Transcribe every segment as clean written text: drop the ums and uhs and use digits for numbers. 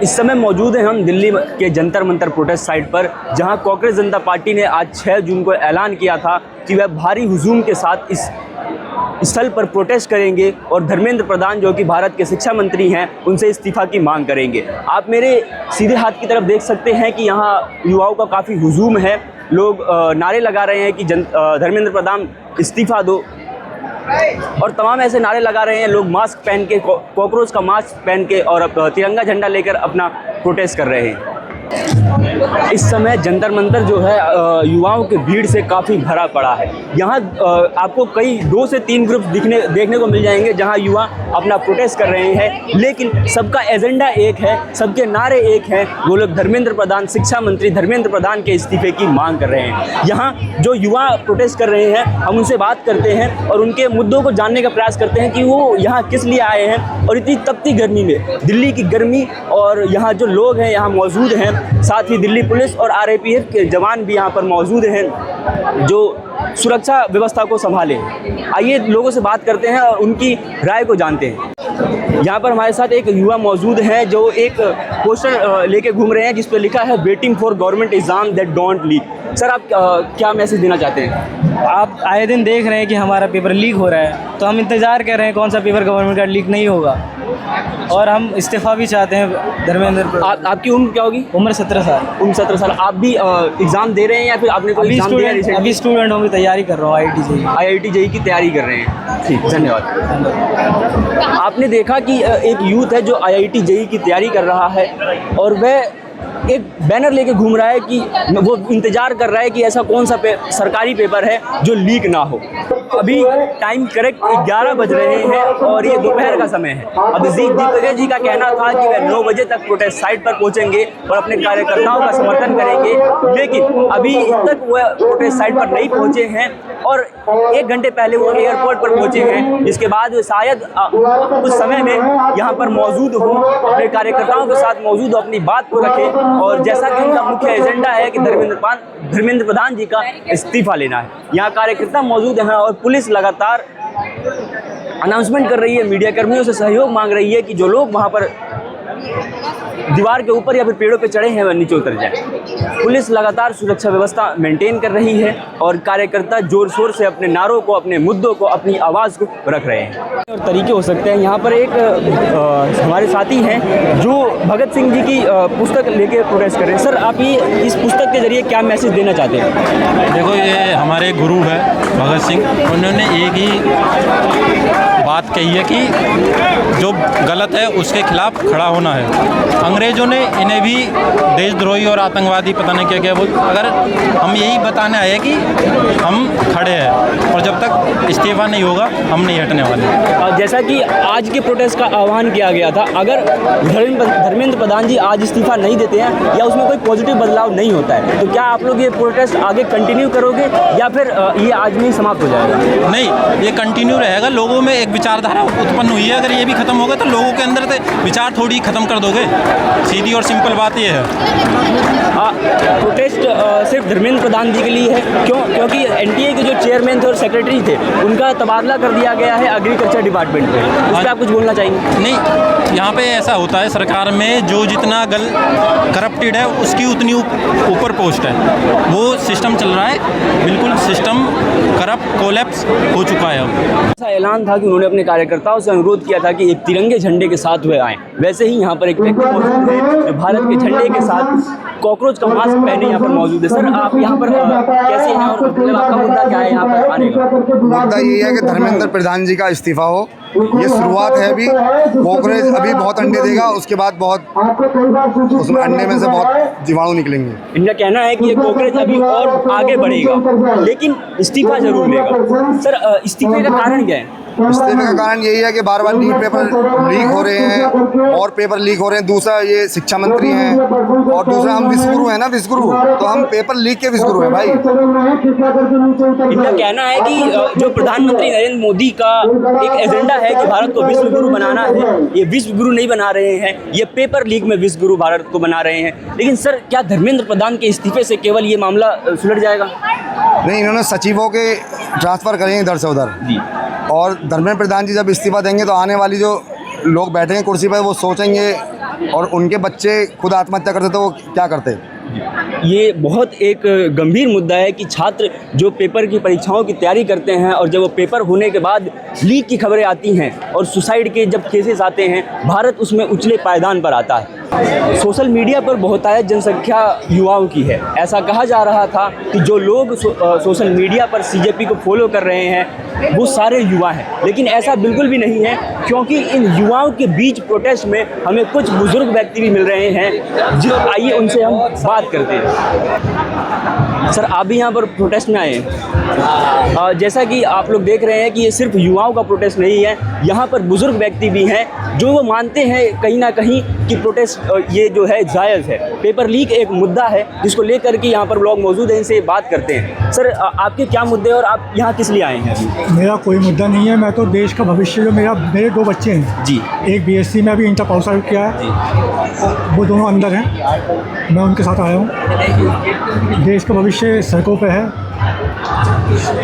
इस समय मौजूद हैं हम दिल्ली के जंतर मंतर प्रोटेस्ट साइट पर, जहां कांग्रेस जनता पार्टी ने आज 6 जून को ऐलान किया था कि वह भारी हुजूम के साथ इस स्थल पर प्रोटेस्ट करेंगे और धर्मेंद्र प्रधान जो कि भारत के शिक्षा मंत्री हैं उनसे इस्तीफा की मांग करेंगे। आप मेरे सीधे हाथ की तरफ देख सकते हैं कि यहाँ युवाओं का काफ़ी हुजूम है। लोग नारे लगा रहे हैं कि धर्मेंद्र प्रधान इस्तीफा दो, और तमाम ऐसे नारे लगा रहे हैं। लोग मास्क पहन के, कॉकरोच का मास्क पहन के और तिरंगा झंडा लेकर अपना प्रोटेस्ट कर रहे हैं। इस समय जंतर मंतर जो है युवाओं के भीड़ से काफ़ी भरा पड़ा है। यहाँ आपको कई 2 से 3 ग्रुप देखने को मिल जाएंगे जहाँ युवा अपना प्रोटेस्ट कर रहे हैं, लेकिन सबका एजेंडा एक है, सबके नारे एक हैं। वो लोग धर्मेंद्र प्रधान, शिक्षा मंत्री धर्मेंद्र प्रधान के इस्तीफे की मांग कर रहे हैं। यहाँ जो युवा प्रोटेस्ट कर रहे हैं, हम उनसे बात करते हैं और उनके मुद्दों को जानने का प्रयास करते हैं कि वो यहाँ किस लिए आए हैं और इतनी तपती गर्मी में, दिल्ली की गर्मी, और यहाँ जो लोग हैं यहाँ मौजूद हैं, साथ ही दिल्ली पुलिस और आरपीएफ के जवान भी यहाँ पर मौजूद हैं जो सुरक्षा व्यवस्था को संभाले। आइए लोगों से बात करते हैं और उनकी राय को जानते हैं। यहाँ पर हमारे साथ एक युवा मौजूद है जो एक पोस्टर लेके घूम रहे हैं जिस पर लिखा है waiting for government exam that don't leak. Sir, आप क्या मैसेज देना चाहते हैं? आप आए दिन देख रहे हैं कि हमारा पेपर लीक हो रहा है, तो हम इंतज़ार कर रहे हैं कौन सा पेपर गवर्नमेंट का लीक नहीं होगा, और हम इस्तीफ़ा भी चाहते हैं धर्मेंद्र। आपकी उम्र क्या होगी? उम्र 17 साल। उम्र 17 साल। आप भी एग्ज़ाम दे रहे हैं या फिर आपने कोई एग्ज़ाम दिया है? अभी स्टूडेंट हूँ, तैयारी कर रहा हूँ IIT JEE की तैयारी कर रहे हैं। ठीक, धन्यवाद। आपने देखा कि एक यूथ है जो IIT JEE की तैयारी कर रहा है और वह एक बैनर लेके घूम रहा है कि वो इंतज़ार कर रहा है कि ऐसा कौन सा सरकारी पेपर है जो लीक ना हो। अभी टाइम करेक्ट 11 बज रहे हैं और ये दोपहर का समय है। अभिजीत दिग्विजय जी का कहना था कि वह 9 बजे तक प्रोटेस्ट साइट पर पहुंचेंगे और अपने कार्यकर्ताओं का समर्थन करेंगे, लेकिन अभी तक वह प्रोटेस्ट साइट पर नहीं पहुंचे हैं और 1 घंटे पहले वो एयरपोर्ट पर पहुंचे हैं, जिसके बाद वो शायद कुछ समय में यहाँ पर मौजूद हो, अपने कार्यकर्ताओं के साथ मौजूद हो, अपनी बात को रखें। और जैसा कि उनका मुख्य एजेंडा है कि धर्मेंद्र प्रधान जी का इस्तीफा लेना है। यहाँ कार्यकर्ता मौजूद हैं और पुलिस लगातार अनाउंसमेंट कर रही है, मीडिया कर्मियों से सहयोग मांग रही है कि जो लोग वहाँ पर दीवार के ऊपर या फिर पेड़ों पे चढ़े हैं वह नीचे उतर जाए। पुलिस लगातार सुरक्षा व्यवस्था मेंटेन कर रही है और कार्यकर्ता जोर शोर से अपने नारों को, अपने मुद्दों को, अपनी आवाज़ को रख रहे हैं। और तरीके हो सकते हैं। यहाँ पर एक हमारे साथी हैं जो भगत सिंह जी की पुस्तक लेके प्रोटेस्ट कर रहे हैं। सर, आप ये इस पुस्तक के जरिए क्या मैसेज देना चाहते हैं? देखो, ये हमारे गुरु है भगत सिंह, उन्होंने एक ही बात कही है कि जो गलत है उसके खिलाफ खड़ा होना है। अंग्रेज़ों ने इन्हें भी देशद्रोही और आतंकवादी पता नहीं क्या क्या बोल, अगर हम यही बताने आए कि हम खड़े हैं और जब तक इस्तीफा नहीं होगा हम नहीं हटने वाले। जैसा कि आज के प्रोटेस्ट का आह्वान किया गया था, अगर धर्मेंद्र प्रधान जी आज इस्तीफा नहीं देते हैं या उसमें कोई पॉजिटिव बदलाव नहीं होता है, तो क्या आप लोग ये प्रोटेस्ट आगे कंटिन्यू करोगे या फिर ये आज में ही समाप्त हो जाएगा? नहीं, ये कंटिन्यू रहेगा। लोगों में एक विचारधारा उत्पन्न हुई है, अगर ये भी खत्म होगा तो लोगों के अंदर से विचार थोड़ी खत्म कर दोगे। सीधी और सिंपल बात ये है। प्रोटेस्ट सिर्फ धर्मेंद्र प्रधान जी के लिए है क्योंकि NTA के जो चेयरमैन थे और सेक्रेटरी थे उनका तबादला कर दिया गया है एग्रीकल्चर डिपार्टमेंट में। उस पर आप कुछ बोलना चाहेंगे? नहीं, यहाँ पे ऐसा होता है, सरकार में जो जितना करप्टेड है उसकी उतनी ऊपर पोस्ट है, वो सिस्टम चल रहा है। बिल्कुल सिस्टम करप्ट कोलैप्स हो चुका है। अब ऐसा ऐलान था कि उन्होंने अपने कार्यकर्ताओं से अनुरोध किया था कि एक तिरंगे झंडे के साथ वे आएँ। वैसे ही यहाँ पर एक व्यक्ति मौजूद है जो भारत के झंडे के साथ कॉकरोच का मास्क पहने यहाँ पर मौजूद है। सर, आप यहाँ पर कैसे हैं और मतलब आपका मुद्दा क्या है यहाँ पर आने का? मुद्दा ये है कि धर्मेंद्र प्रधान जी का इस्तीफा हो। ये शुरुआत है, अभी कॉकरोच अभी बहुत अंडे देगा, उसके बाद बहुत उसमें अंडे में से बहुत जीवाणु निकलेंगे। इनका कहना है कि ये कॉकरोच अभी और आगे बढ़ेगा लेकिन इस्तीफा जरूर लेगा। सर, इस्तीफे का कारण क्या है? इस्तीफे का कारण यही है कि बार बार लीक पेपर लीक हो रहे हैं और पेपर लीक हो रहे हैं। दूसरा, ये शिक्षा मंत्री हैं और दूसरा हम विश्वगुरु हैं ना, विश्वगुरु, तो हम पेपर लीक के विश्वगुरु हैं भाई। इनका कहना है कि जो प्रधानमंत्री नरेंद्र मोदी का एक एजेंडा है कि भारत को विश्व गुरु बनाना है, ये विश्व गुरु नहीं बना रहे हैं, ये पेपर लीक में विश्व गुरु भारत को बना रहे हैं। लेकिन सर, क्या धर्मेंद्र प्रधान के इस्तीफे से केवल ये मामला सुलझ जाएगा? नहीं, इन्होंने सचिवों के ट्रांसफ़र करेंगे इधर से उधर जी, और धर्मेंद्र प्रधान जी जब इस्तीफा देंगे तो आने वाली जो लोग बैठे हैं कुर्सी पर वो सोचेंगे और उनके बच्चे खुद आत्महत्या करते तो वो क्या करते? ये बहुत एक गंभीर मुद्दा है कि छात्र जो पेपर की परीक्षाओं की तैयारी करते हैं और जब वो पेपर होने के बाद लीक की खबरें आती हैं और सुसाइड के जब केसेस आते हैं, भारत उसमें उछले पायदान पर आता है। सोशल मीडिया पर बहुतायत जनसंख्या युवाओं की है। ऐसा कहा जा रहा था कि जो लोग सोशल मीडिया पर सीजेपी को फॉलो कर रहे हैं वो सारे युवा हैं, लेकिन ऐसा बिल्कुल भी नहीं है, क्योंकि इन युवाओं के बीच प्रोटेस्ट में हमें कुछ बुजुर्ग व्यक्ति भी मिल रहे हैं, जो आइए उनसे हम बात करते हैं। सर, आप भी यहाँ पर प्रोटेस्ट में आए हैं। जैसा कि आप लोग देख रहे हैं कि ये सिर्फ युवाओं का प्रोटेस्ट नहीं है, यहाँ पर बुजुर्ग व्यक्ति भी हैं जो वो मानते हैं कहीं ना कहीं कि प्रोटेस्ट ये जो है जायज़ है। पेपर लीक एक मुद्दा है जिसको लेकर के यहाँ पर लोग मौजूद हैं, इनसे बात करते हैं। सर, आपके क्या मुद्दे और आप यहाँ किस लिए आए हैं? मेरा कोई मुद्दा नहीं है, मैं तो देश का भविष्य, जो मेरे 2 बच्चे हैं जी, एक बीएससी में अभी इंटर पास आउट किया है, वो दोनों अंदर हैं, मैं उनके साथ आया हूँ। देश का भविष्य सड़कों पे है,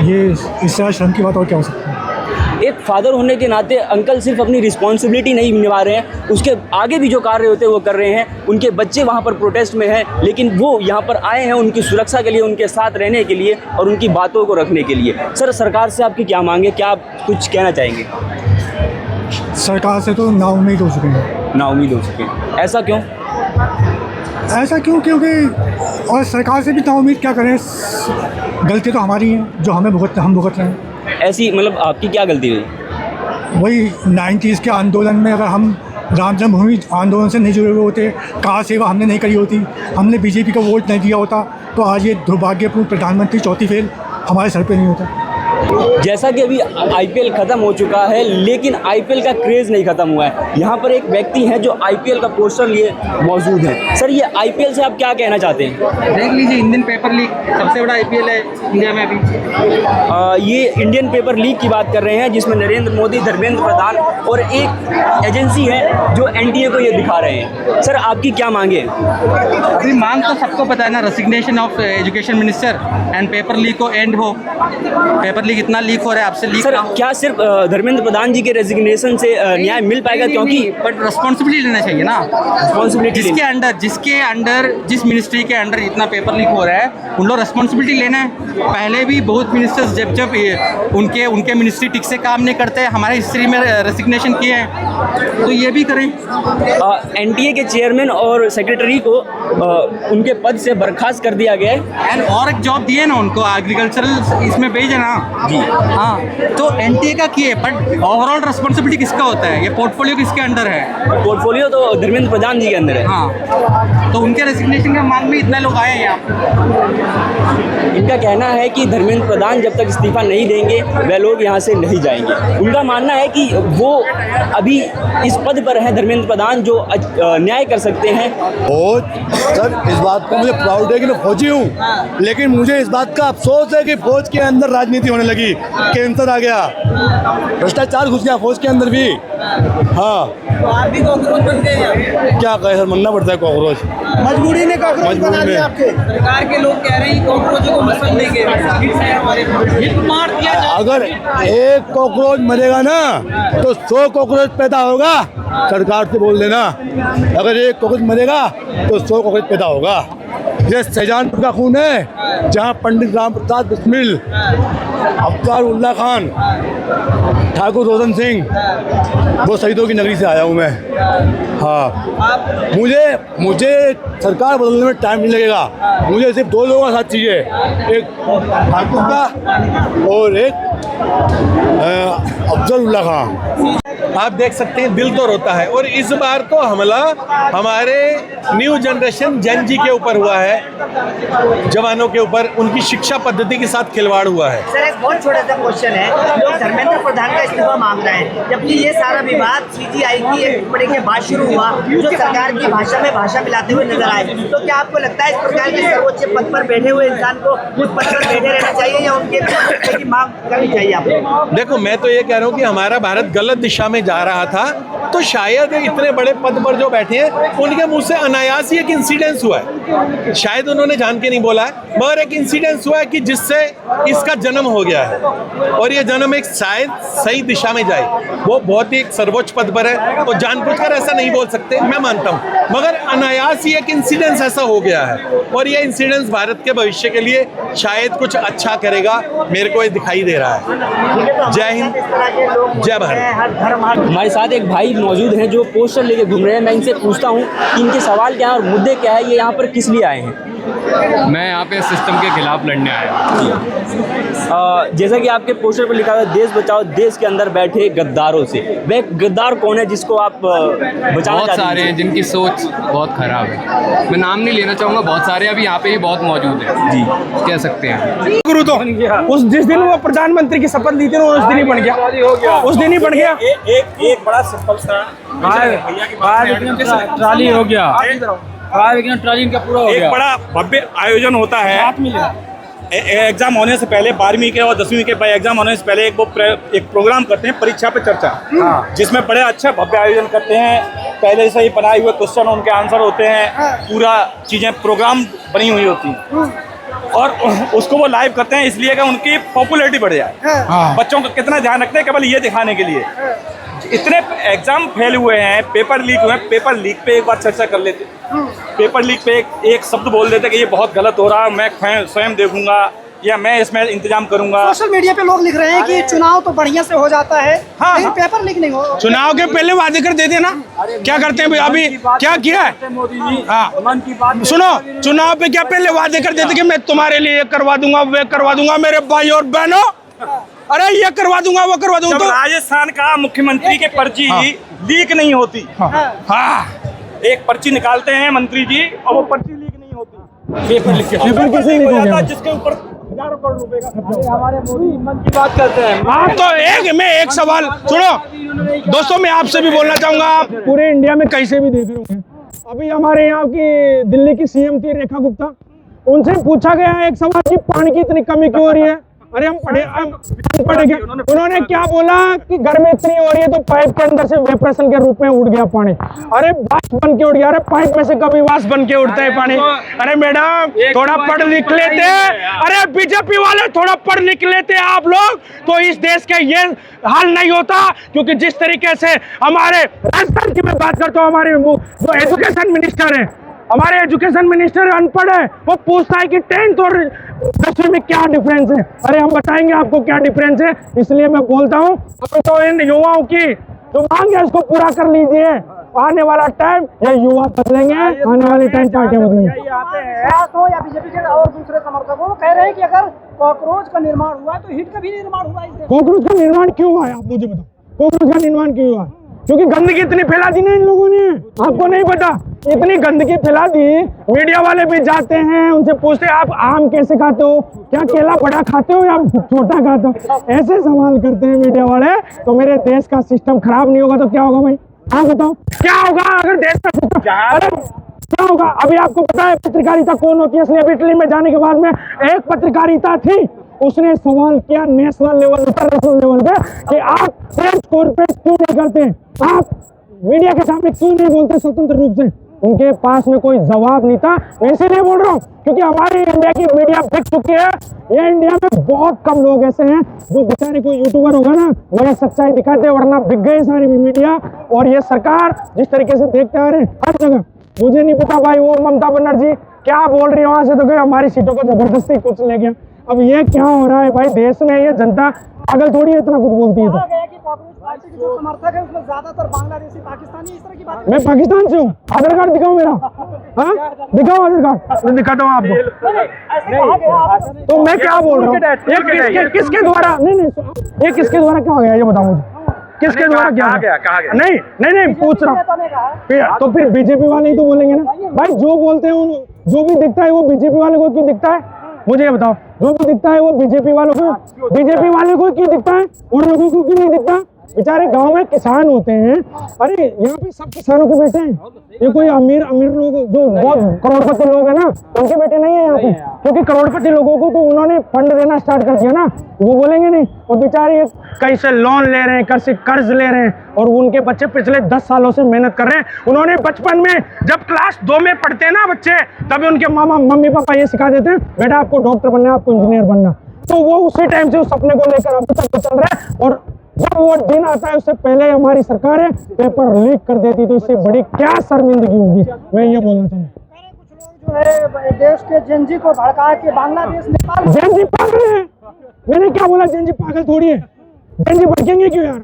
ये इससे आज शर्म की बात और क्या हो सकती है? एक फादर होने के नाते अंकल सिर्फ अपनी रिस्पॉन्सिबिलिटी नहीं निभा रहे हैं, उसके आगे भी जो कार्य होते हैं वो कर रहे हैं। उनके बच्चे वहाँ पर प्रोटेस्ट में हैं, लेकिन वो यहाँ पर आए हैं उनकी सुरक्षा के लिए, उनके साथ रहने के लिए और उनकी बातों को रखने के लिए। सर, सरकार से आपकी क्या मांग है? क्या आप कुछ कहना चाहेंगे? सरकार से तो नाउम्मीद हो चुके हैं। नाउम्मीद हो चुके हैं, ऐसा क्यों? ऐसा क्यों? क्योंकि और सरकार से भी नाउम्मीद क्या करें, गलती तो हमारी है जो हम भुगत रहे हैं। ऐसी मतलब आपकी क्या गलती हुई? वही 90s के आंदोलन में अगर हम राम जन्मभूमि आंदोलन से नहीं जुड़े हुए होते, कार सेवा हमने नहीं करी होती, हमने बीजेपी का वोट नहीं दिया होता, तो आज ये दुर्भाग्यपूर्ण प्रधानमंत्री चौथी फेल हमारे सर पे नहीं होता। जैसा कि अभी आईपीएल ख़त्म हो चुका है, लेकिन आईपीएल का क्रेज़ नहीं ख़त्म हुआ है। यहाँ पर एक व्यक्ति हैं जो आईपीएल का पोस्टर लिए मौजूद हैं। सर, ये आईपीएल से आप क्या कहना चाहते हैं? देख लीजिए, इंडियन पेपर लीग सबसे बड़ा आईपीएल है इंडिया में अभी। ये इंडियन पेपर लीग की बात कर रहे हैं, जिसमें नरेंद्र मोदी, धर्मेंद्र प्रधान और एक एजेंसी है जो एनडीए को ये दिखा रहे हैं। सर, आपकी क्या मांगे? अभी मांग तो सबको पता है ना, resignation of education minister and paper leak को एंड हो। पेपर लीग इतना लीक हो रहा है, आपसे लीक सर, क्या सिर्फ धर्मेंद्र प्रधान जी के रेजिग्नेशन से न्याय मिल पाएगा? क्योंकि बट रिस्पॉन्सिबिलिटी लेना चाहिए ना, रिस्पॉन्सिबिलिटी जिसके अंडर जिस मिनिस्ट्री के अंडर इतना पेपर लीक हो रहा है, उन लोग रिस्पॉन्सिबिलिटी लेना है। पहले भी बहुत मिनिस्टर्स जब उनके मिनिस्ट्री ठीक से काम नहीं करते, हमारे हिस्ट्री में रेसिग्नेशन किए हैं, तो ये भी करें। एनटीए के चेयरमैन और सेक्रेटरी को उनके पद से बर्खास्त कर दिया गया है एंड और एक जॉब दिए ना उनको, एग्रीकल्चरल इसमें भेजे ना जी। हाँ, तो एनटीए का किए, बट ओवरऑल रिस्पॉन्सिबिलिटी किसका होता है? ये पोर्टफोलियो किसके अंडर है? पोर्टफोलियो तो धर्मेंद्र प्रधान जी के अंदर है। हाँ, तो उनके रेसिग्नेशन के मांग में इतने लोग आए हैं यहाँ। इनका कहना है कि धर्मेंद्र प्रधान जब तक इस्तीफा नहीं देंगे वह लोग यहाँ से नहीं जाएंगे। उनका मानना है कि वो अभी इस पद पर हैं धर्मेंद्र प्रधान, जो न्याय कर सकते हैं। फौज, सर, इस बात को मुझे प्राउड है कि मैं फौजी हूँ, लेकिन मुझे इस बात का अफसोस है कि फौज के अंदर राजनीति होने लगी, कैंसर आ गया, भ्रष्टाचार घुस गया फौज के अंदर भी। हाँ, आप भी कॉकरोच बन गए हैं। क्या कहे सर, मनना पड़ता है कॉकरोच, मजबूरी ने कॉकरोच बना दिया आपके। सरकार के लोग कह रहे हैं कॉकरोचों को मसल देंगे, हिट मार दिया जाए। अगर एक कॉकरोच मरेगा ना तो 100 कॉकरोच पैदा होगा। सरकार से बोल देना, अगर एक कॉकरोच मरेगा तो 100 कॉकरोच पैदा होगा। ये शाहजहानपुर का खून है, जहाँ पंडित राम प्रसाद बिस्मिल, अब्दार उल्ला खान, ठाकुर रोशन सिंह, वो शहीदों की नगरी से आया हूँ मैं। हाँ, मुझे सरकार बदलने में टाइम नहीं लगेगा। मुझे सिर्फ 2 लोगों का साथ चाहिए, एक ठाकुर का और एक अफजल उल्ला खान। आप देख सकते हैं, दिल तो रोता है। और इस बार तो हमला हमारे न्यू जनरेशन जन जी के ऊपर हुआ है, जवानों के ऊपर, उनकी शिक्षा पद्धति के साथ खिलवाड़ हुआ है। सर, एक बहुत छोटा सा क्वेश्चन है, लोग धर्मेंद्र प्रधान का इस्तीफा मांग रहे हैं, जबकि ये सारा विवाद सीजीआई की एक बड़े के बाद शुरू हुआ, जो सरकार की भाषा में भाषा मिलाते हुए नजर आए। तो क्या आपको लगता है इस प्रकार के सर्वोच्च पद पर बैठे हुए इंसान को उस पद पर बैठे रहना चाहिए या उनके की मांग करनी चाहिए आपको? देखो, मैं तो ये कह रहा हूँ कि हमारा भारत गलत दिशा में जा रहा था, तो शायद इतने बड़े पद पर जो बैठे हैं उनके मुंह से अनायास ही एक इंसिडेंस हुआ है, शायद उन्होंने जान के नहीं बोला है, मगर एक इंसिडेंस हुआ है कि जिससे इसका जन्म हो गया है और ये जन्म एक शायद सही दिशा में जाए। वो बहुत ही एक सर्वोच्च पद पर है और जानबूझकर ऐसा नहीं बोल सकते, मैं मानता हूँ, मगर अनायास ही एक इंसिडेंस ऐसा हो गया है और ये इंसिडेंस भारत के भविष्य के लिए शायद कुछ अच्छा करेगा, मेरे को ये दिखाई दे रहा है। जय हिंद, जय भारत। हमारे साथ एक भाई मौजूद हैं जो पोस्टर लेके घूम रहे हैं। मैं इनसे पूछता हूँ कि इनके सवाल क्या है और मुद्दे क्या है, ये यहाँ पर किस लिए आए हैं। मैं यहाँ पे सिस्टम के खिलाफ लड़ने आया हूँ। जैसा कि आपके पोस्टर पर लिखा हुआ है देश बचाओ देश के अंदर बैठे गद्दारों से, वह गद्दार कौन है जिसको आप बचाना चाहते हैं? बहुत सारे हैं जिनकी सोच बहुत खराब है, मैं नाम नहीं लेना चाहूँगा, बहुत सारे अभी यहाँ पे ही बहुत मौजूद है जी, कह सकते हैं। गुरु तो उस जिस दिन वो प्रधानमंत्री की शपथ ली थी उस दिन ही बन गया, उस दिन ही बन गया। एक बड़ा सिंपल सा ट्राली हो गया, ट्राली का पूरा हो गया। एक बड़ा भव्य आयोजन होता है एग्जाम होने से पहले, 12वीं के और 10वीं के एग्जाम होने से पहले एक प्रोग्राम करते हैं, परीक्षा पे चर्चा, जिसमें बड़े अच्छा भव्य आयोजन करते हैं। पहले से ही बनाए हुए क्वेश्चन, उनके आंसर होते हैं, पूरा चीजें प्रोग्राम बनी हुई होती हैं और उसको वो लाइव करते हैं इसलिए कि उनकी पॉपुलैरिटी बढ़ जाए। बच्चों को कितना ध्यान रखते हैं केवल ये दिखाने के लिए। इतने एग्जाम फेल हुए हैं, पेपर लीक हुए हैं, पेपर लीक पे एक बार चर्चा कर लेते, पेपर लीक पे एक शब्द बोल देते कि ये बहुत गलत हो रहा है, मैं स्वयं देखूंगा या मैं इसमें इंतजाम करूंगा। सोशल मीडिया पे लोग लिख रहे हैं कि चुनाव तो बढ़िया से हो जाता है, लेकिन पेपर लीक नहीं हो। चुनाव के पहले वादे कर देते ना, क्या करते हैं अभी क्या किया है? हाँ सुनो, चुनाव पे क्या पहले वादे कर देते कि मैं तुम्हारे लिए ये करवा दूंगा, वे करवा दूंगा, मेरे भाई और बहनों, अरे ये करवा दूंगा, वो करवा दूंगा। तो राजस्थान का मुख्यमंत्री की पर्ची लीक नहीं होती। हाँ, एक पर्ची निकालते हैं मंत्री जी और वो पर्ची लीक नहीं होती। पेपर कैसे लीक हो गया? जिसके ऊपर हजारों करोड़ रुपए का। हमारे मोदी मन की बात करते हैं। हाँ तो एक सवाल सुनो दोस्तों, मैं आपसे भी बोलना चाहूंगा, आप पूरे इंडिया में कहीं से भी देख रहे होंगे, अभी हमारे यहाँ की दिल्ली की सीएम थी रेखा गुप्ता, उनसे पूछा गया एक सवाल कि पानी की इतनी कमी क्यों हो रही है। अरे हम पढ़े गए, उन्होंने क्या बोला कि गर्मी इतनी हो रही है तो पाइप के अंदर से वेपरेशन के रूप में उड़ गया पानी। अरे वाष्प बन के उड़ गया। अरे पाइप में से कभी वाष्प बन के उड़ता है पानी? अरे मैडम थोड़ा पढ़ लिख लेते, अरे बीजेपी वाले थोड़ा पढ़ लिख लेते आप लोग तो इस देश का ये हाल नहीं होता। क्योंकि जिस तरीके से हमारे राजस्थान की मैं बात करता हूँ, हमारे जो एजुकेशन मिनिस्टर है, हमारे एजुकेशन मिनिस्टर अनपढ़ है, वो पूछता है कि 10th और 10वीं में क्या डिफरेंस है। अरे हम बताएंगे आपको क्या डिफरेंस है। इसलिए मैं बोलता हूँ तो इन युवाओं की जो मांग है उसको पूरा कर लीजिए। आने वाला टाइम ये युवा बदलेंगे, आने वाले टाइम पार्टी बदलेंगे। या बीजेपी के और दूसरे समर्थकों वो कह रहे हैं कि अगर कॉकरोच का निर्माण हुआ तो हिट का भी निर्माण हुआ। कॉकरोच का निर्माण क्यों हुआ है आप मुझे बताओ? कॉकरोच का निर्माण क्यों हुआ? क्योंकि गंदगी इतनी फैला दी ना इन लोगों ने, आपको नहीं पता, इतनी गंदगी फैला दी। मीडिया वाले भी जाते हैं, उनसे पूछते हैं आप आम कैसे खाते हो, क्या केला बड़ा खाते हो या छोटा खाते हो, ऐसे सवाल करते हैं मीडिया वाले। तो मेरे देश का सिस्टम खराब नहीं होगा तो क्या होगा भाई? आप बताओ क्या होगा अगर देश का सिस्टम, अरे क्या होगा? अभी आपको पता है पत्रकारिता कौन होती है? इसलिए इटली में जाने के बाद में एक पत्रकारिता थी, उसने सवाल किया नेशनल लेवल, इंटरनेशनल लेवल पे कि आप प्रेस कॉन्फ्रेंस क्यों नहीं करते, आप मीडिया के सामने क्यों नहीं बोलते स्वतंत्र रूप से? उनके पास में कोई जवाब नहीं था। मैं इसीलिए बोल रहा हूँ क्योंकि हमारी इंडिया की मीडिया बिक चुकी है। ये इंडिया में बहुत कम लोग ऐसे हैं जो बेचारे कोई यूट्यूबर होगा ना वही सच्चाई दिखाते, वरना बिक गए सारी मीडिया। और ये सरकार जिस तरीके से देखते आ रहे हैं हर जगह, मुझे नहीं पता भाई वो ममता बनर्जी क्या बोल रही है वहां से, तो गए हमारी सीटों को जबरदस्ती कुछ ले गया। अब ये क्या हो रहा है भाई देश में? ये जनता पागल थोड़ी है इतना कुछ बोलती है। जो समर्थक है उसमें ज्यादातर बांग्लादेशी, पाकिस्तानी, इस तरह की बात। मैं पाकिस्तान से हूँ, आधार कार्ड दिखाओ मेरा। हाँ दिखाओ आधार कार्ड, मैं दिखाता हूँ आपको। तो मैं क्या बोल रहा हूँ, किसके द्वारा, नहीं ये किसके द्वारा क्या हो गया ये बताओ मुझे, किसके द्वारा क्या कहा गया? नहीं पूछ रहा हूँ। तो फिर बीजेपी वाले ही तो बोलेंगे ना भाई, जो बोलते हैं जो भी दिखता है वो बीजेपी वाले को क्यों दिखता है? मुझे ये बताओ, जो भी दिखता है वो बीजेपी वालों को क्यों दिखता है और लोगों को क्यों नहीं दिखता? बेचारे गांव में किसान होते हैं। अरे यहाँ पे सब किसानों के बेटे हैं, ये कोई अमीर लोग जो बहुत करोड़पति लोग हैं ना उनके बेटे नहीं है यहाँ पे, क्योंकि करोड़पति लोगों को तो उन्होंने फंड देना स्टार्ट कर दिया ना, वो बोलेंगे नहीं। और बेचारे कहीं से लोन ले रहे हैं, कर्ज ले रहे हैं, और उनके बच्चे पिछले 10 सालों से मेहनत कर रहे हैं। उन्होंने बचपन में जब क्लास 2 में पढ़ते हैं ना बच्चे, तभी उनके मम्मी पापा ये सिखा देते हैं बेटा आपको डॉक्टर बनना है, आपको इंजीनियर बनना। तो वो उसी टाइम से उस सपने को लेकर अभी तक चल रहा है। और जब वो दिन आता है उससे पहले हमारी सरकार है पेपर लीक कर देती, तो इससे बड़ी क्या शर्मिंदगी होगी, मैं ये बोलना चाहूँगा। जो है देश के जेनजी को भड़का के बांग्लादेश नेपाल जेनजी पागल है। मैंने क्या बोला, जेनजी पागल थोड़ी है, जेनजी भड़केंगे क्यों यार?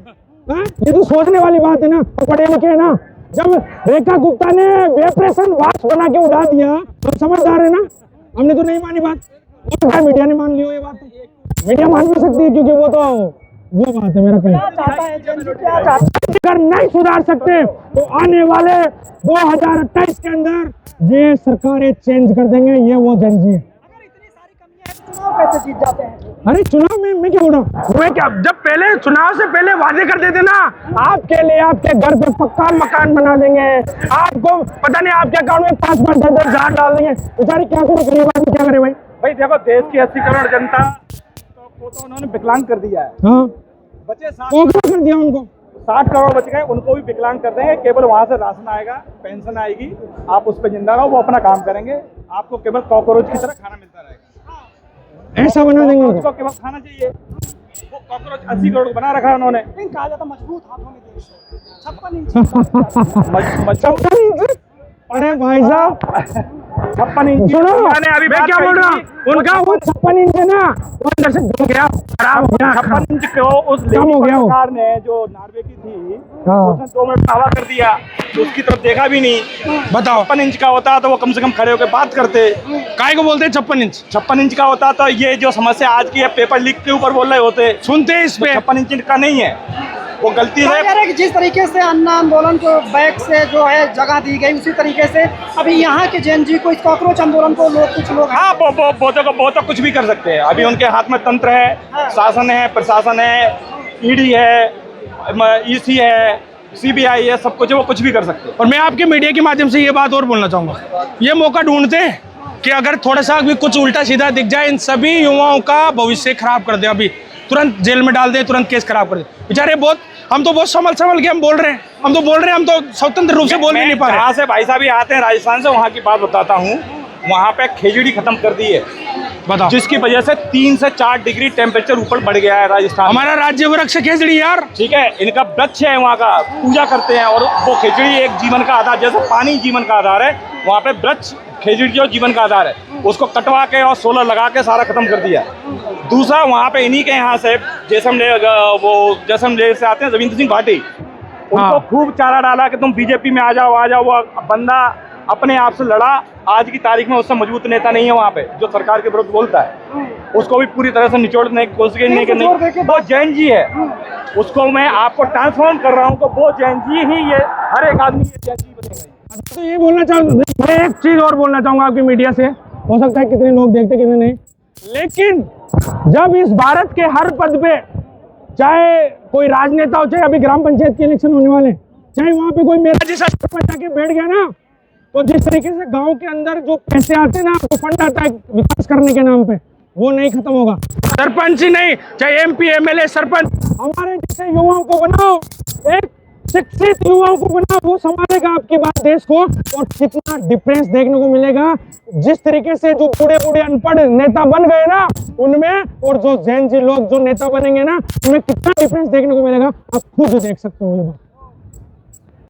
ये तो सोचने वाली बात है ना, पढ़े लिखे है ना। जब रेखा गुप्ता ने वेपरेशन वाच बना के उड़ा दिया, हम समझदार है ना, हमने तो नहीं मानी बात, मीडिया ने मान ली हो ये बात। मीडिया मान भी सकती है क्योंकि वो बात है। मेरा कहना अगर नहीं सुधार सकते तो आने वाले 2028 के अंदर ये सरकारें चेंज कर देंगे, ये वो जेनजी है। चुनाव कैसे जीत जाते हैं? अरे चुनाव में मैं क्या बोल रहा हूँ, मैं क्या, जब पहले चुनाव से पहले वादे कर देते ना, आपके लिए आपके घर पे पक्का मकान बना देंगे, आपको पता नहीं आपके अकाउंट में 5-5 10 हजार डाल देंगे। बेचारे क्या करे, गरीब आदमी क्या करे भाई देखो देश की 80 करोड़ जनता को तो उन्होंने विकलांग कर दिया है। हाँ, बचे 60 कर दिया उनको, 60 करोड़ बच गए, उनको भी विकलांग कर देंगे। केवल वहाँ से राशन आएगा, पेंशन आएगी, आप उस पर जिंदा रहो, वो अपना काम करेंगे, आपको केवल कॉकरोच की तरह खाना मिलता रहेगा। ऐसा बना देंगे उसको केवल खाना चाहिए। वो कॉकरोच 80 करोड़ बना रखा है उन्होंने। कहा जाता मजबूत हाथों में देश है। 56 इंच। अरे भाई साहब 56 इंच सुनो, अभी मैं क्या बोल रहा हूँ, उनका वो 56 इंच है ना, वो अंदर से घुल गया, खराब हो गया। 56 इंच को उस कम हो गया वो। सरकार ने जो नॉर्वे की थी, हाँ। उसने 2 मिनट हवा कर दिया, तो उसकी तरफ देखा भी नहीं। बताओ 56 इंच का होता तो वो कम से कम खड़े होकर बात करते। काय को बोलते हैं 56 इंच? 56 इंच का होता तो ये जो समस्या आज की है पेपर लीक के ऊपर बोल रहे होते, सुनते हैं इस पे। 56 इंच का नहीं है, वो गलती है। कि जिस तरीके से अन्ना आंदोलन को बैक से जो है जगह दी गई, उसी तरीके से अभी यहाँ के जेनजी को इस कॉकरोच आंदोलन को कुछ लोग हाँ वो तो कुछ भी कर सकते हैं। अभी उनके हाथ में तंत्र है, शासन है, प्रशासन है, ईडी है, ईसी है, सीबीआई है, सब कुछ, वो कुछ भी कर सकते हैं। और मैं आपके मीडिया के माध्यम से ये बात और बोलना चाहूँगा, ये मौका ढूंढते हैं कि अगर थोड़ा सा भी कुछ उल्टा सीधा दिख जाए, इन सभी युवाओं का भविष्य खराब कर दे, अभी तुरंत जेल में डाल दे, तुरंत केस खराब कर दे। बेचारे हम तो बहुत संभल के हम बोल रहे हैं, हम तो स्वतंत्र रूप से बोल नहीं पा रहे। जहाँ से भाई साहब आते हैं राजस्थान से, वहाँ की बात बताता हूँ। वहाँ पे खिचड़ी खत्म कर दी है, बताओ, जिसकी वजह से 3 से 4 डिग्री टेम्परेचर ऊपर बढ़ गया है राजस्थान। हमारा राज्य वृक्ष खिचड़ी यार, ठीक है, इनका वृक्ष है, वहाँ का पूजा करते हैं, और वो खिचड़ी एक जीवन का आधार, जैसे पानी जीवन का आधार है, वहाँ पे वृक्ष खिचड़ी जो जीवन का आधार है, उसको कटवा के और सोलर लगा के सारा खत्म कर दिया। दूसरा, वहाँ पे इन्हीं के यहाँ से जैसलमेर से आते हैं रविंद्र सिंह भाटी, उनको खूब चारा डाला कि तुम बीजेपी में आ जाओ। वो बंदा अपने आप से लड़ा, आज की तारीख में उससे मजबूत नेता नहीं है वहाँ पे, जो सरकार के विरुद्ध बोलता है। उसको भी पूरी तरह से निचोड़ने की कोशिश नहीं करनी। वो जैन जी है, उसको मैं आपको ट्रांसफॉर्म कर रहा हूँ, तो वो जैन जी ही ये हर एक आदमी जैन जी बनेगा। तो ये बोलना चाहूँगा, मैं एक चीज़ और बोलना चाहूँगा आपकी मीडिया से, हो सकता है कितने लोग देखते कितने नहीं, लेकिन जब इस भारत के हर पद पे, चाहे कोई राजनेता हो, चाहे अभी ग्राम पंचायत के इलेक्शन होने वाले, चाहे वहाँ पे कोई मेरा जैसा सरपंच आके बैठ गया ना, तो जिस तरीके से गांव के अंदर जो पैसे आते हैं ना, वो फंड आता है विकास करने के नाम पे, वो नहीं खत्म होगा। सरपंच ही नहीं, चाहे MP MLA सरपंच, हमारे जैसे युवाओं को बनाओ, एक शिक्षित युवाओं को बनाओ, वो संभालेगा आपकी बात देश को। और कितना डिफरेंस देखने को मिलेगा, जिस तरीके से जो बूढ़े अनपढ़ नेता बन गए ना उनमें, और जो जैन जी लोग जो नेता बनेंगे ना, उनमें कितना डिफरेंस देखने को मिलेगा, आप खुद देख सकते हो ये बात।